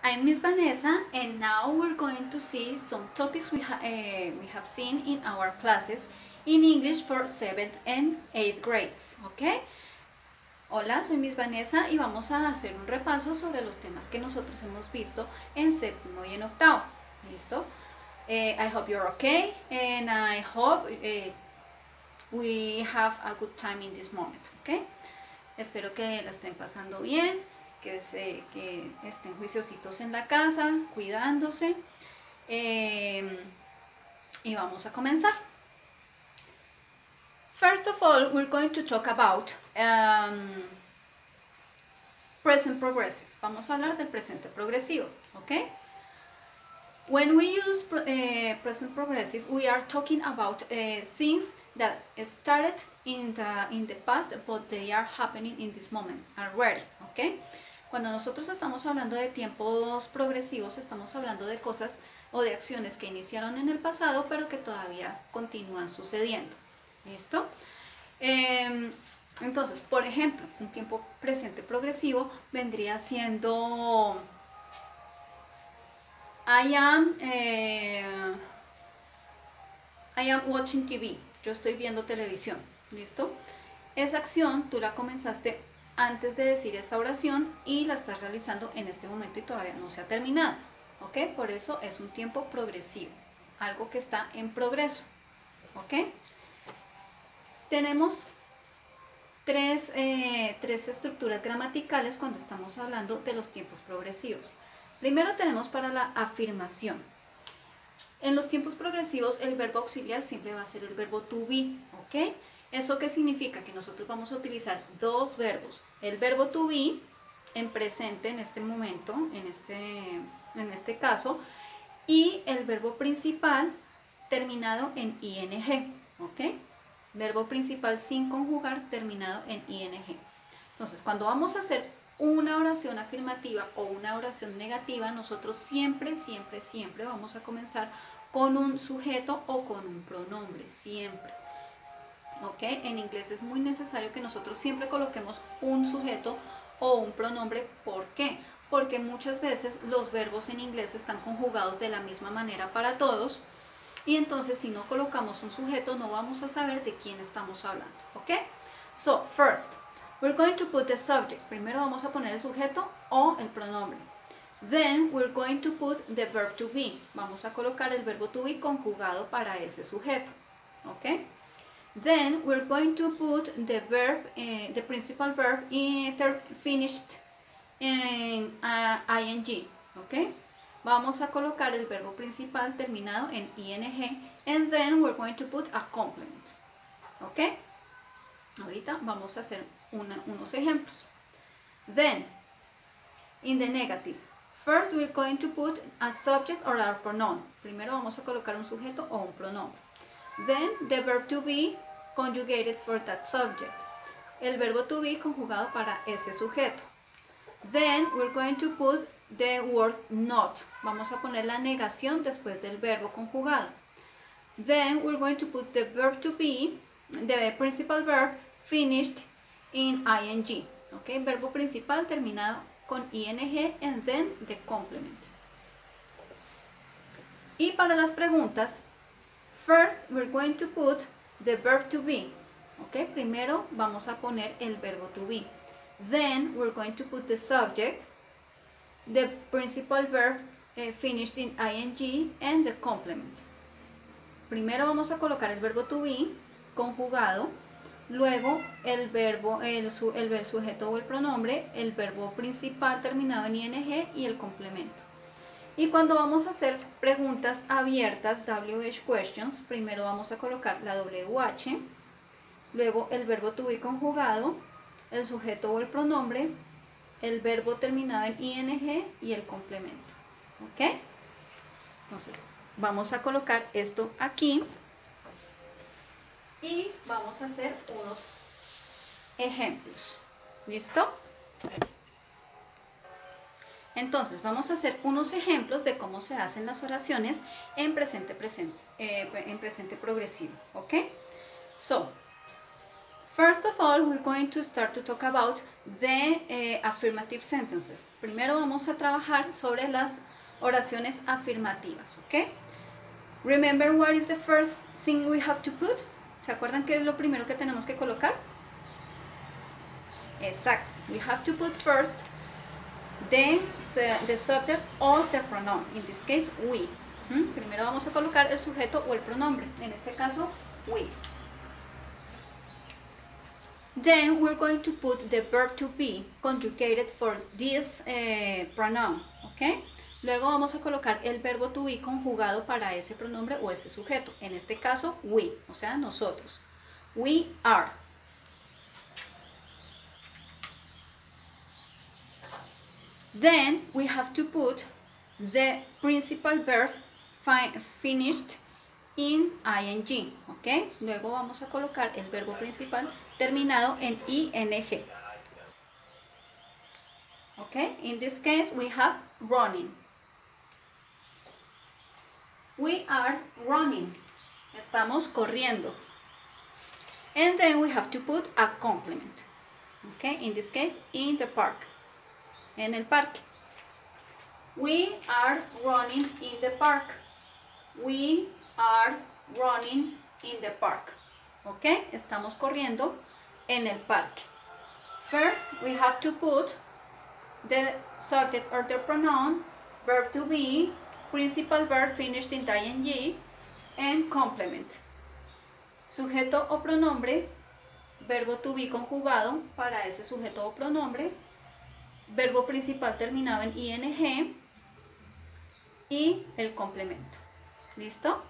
I'm Miss Vanessa, and now we're going to see some topics we have seen in our classes in English for 7th and 8th grades, ¿ok? Hola, soy Miss Vanessa y vamos a hacer un repaso sobre los temas que nosotros hemos visto en séptimo y en octavo, ¿listo? I hope you're okay, and I hope we have a good time in this moment, ¿ok? Espero que la estén pasando bien, que estén juiciositos en la casa, cuidándose, y vamos a comenzar. First of all, we're going to talk about present progressive. Vamos a hablar del presente progresivo, ¿ok? When we use present progressive, we are talking about things that started in the past, but they are happening in this moment already, ¿ok? Cuando nosotros estamos hablando de tiempos progresivos, estamos hablando de cosas o de acciones que iniciaron en el pasado, pero que todavía continúan sucediendo. ¿Listo? Entonces, por ejemplo, un tiempo presente progresivo vendría siendo I am watching TV. Yo estoy viendo televisión. ¿Listo? Esa acción tú la comenzaste antes de decir esa oración y la estás realizando en este momento y todavía no se ha terminado, ¿ok? Por eso es un tiempo progresivo, algo que está en progreso, ¿ok? Tenemos tres estructuras gramaticales cuando estamos hablando de los tiempos progresivos. Primero tenemos para la afirmación. En los tiempos progresivos el verbo auxiliar siempre va a ser el verbo to be, ¿ok? ¿Eso qué significa? Que nosotros vamos a utilizar dos verbos. El verbo to be en presente en este momento, en este caso, y el verbo principal terminado en ing, ¿ok? Verbo principal sin conjugar terminado en ing. Entonces, cuando vamos a hacer una oración afirmativa o una oración negativa, nosotros siempre vamos a comenzar con un sujeto o con un pronombre, siempre. ¿Ok? En inglés es muy necesario que nosotros siempre coloquemos un sujeto o un pronombre. ¿Por qué? Porque muchas veces los verbos en inglés están conjugados de la misma manera para todos y entonces si no colocamos un sujeto no vamos a saber de quién estamos hablando. ¿Ok? So, first, we're going to put the subject. Primero vamos a poner el sujeto o el pronombre. Then we're going to put the verb to be. Vamos a colocar el verbo to be conjugado para ese sujeto. ¿Ok? Then we're going to put the verb, the principal verb finished in ing, ¿ok? Vamos a colocar el verbo principal terminado en ing, and then we're going to put a complement, ¿ok? Ahorita vamos a hacer unos ejemplos. Then, in the negative, first we're going to put a subject or a pronoun. Primero vamos a colocar un sujeto o un pronombre. Then the verb to be conjugated for that subject. El verbo to be conjugado para ese sujeto. Then we're going to put the word not. Vamos a poner la negación después del verbo conjugado. Then we're going to put the verb to be, the principal verb finished in ing. Okay? Verbo principal terminado con ing, and then the complement. Y para las preguntas, first, we're going to put the verb to be. ¿Ok? Primero vamos a poner el verbo to be. Then, we're going to put the subject, the principal verb finished in ing, and the complement. Primero vamos a colocar el verbo to be conjugado, luego el verbo, el sujeto o el pronombre, el verbo principal terminado en ing y el complemento. Y cuando vamos a hacer preguntas abiertas, WH questions, primero vamos a colocar la WH, luego el verbo to be conjugado, el sujeto o el pronombre, el verbo terminado en ing y el complemento. ¿Ok? Entonces, vamos a colocar esto aquí y vamos a hacer unos ejemplos. ¿Listo? Entonces, vamos a hacer unos ejemplos de cómo se hacen las oraciones en presente progresivo, ¿ok? So, First of all, we're going to start to talk about the affirmative sentences. Primero vamos a trabajar sobre las oraciones afirmativas, ¿ok? Remember what is the first thing we have to put? ¿Se acuerdan qué es lo primero que tenemos que colocar? Exacto. We have to put first the subject or the pronoun. In this case, we. Primero vamos a colocar el sujeto o el pronombre. En este caso, we. Then we're going to put the verb to be conjugated for this pronoun, ¿ok? Luego vamos a colocar el verbo to be conjugado para ese pronombre o ese sujeto. En este caso, we, o sea, nosotros. We are. Then we have to put the principal verb finished in ing, ¿ok? Luego vamos a colocar el verbo principal terminado en ing. ¿Ok? In this case we have running. We are running. Estamos corriendo. And then we have to put a complement. ¿Ok? In this case, in the park. En el parque. We are running in the park. We are running in the park. ¿Ok? Estamos corriendo en el parque. First, we have to put the subject or the pronoun, verb to be, principal verb finished in ing, and complement. Sujeto o pronombre, verbo to be conjugado para ese sujeto o pronombre, verbo principal terminado en ing y el complemento. ¿Listo?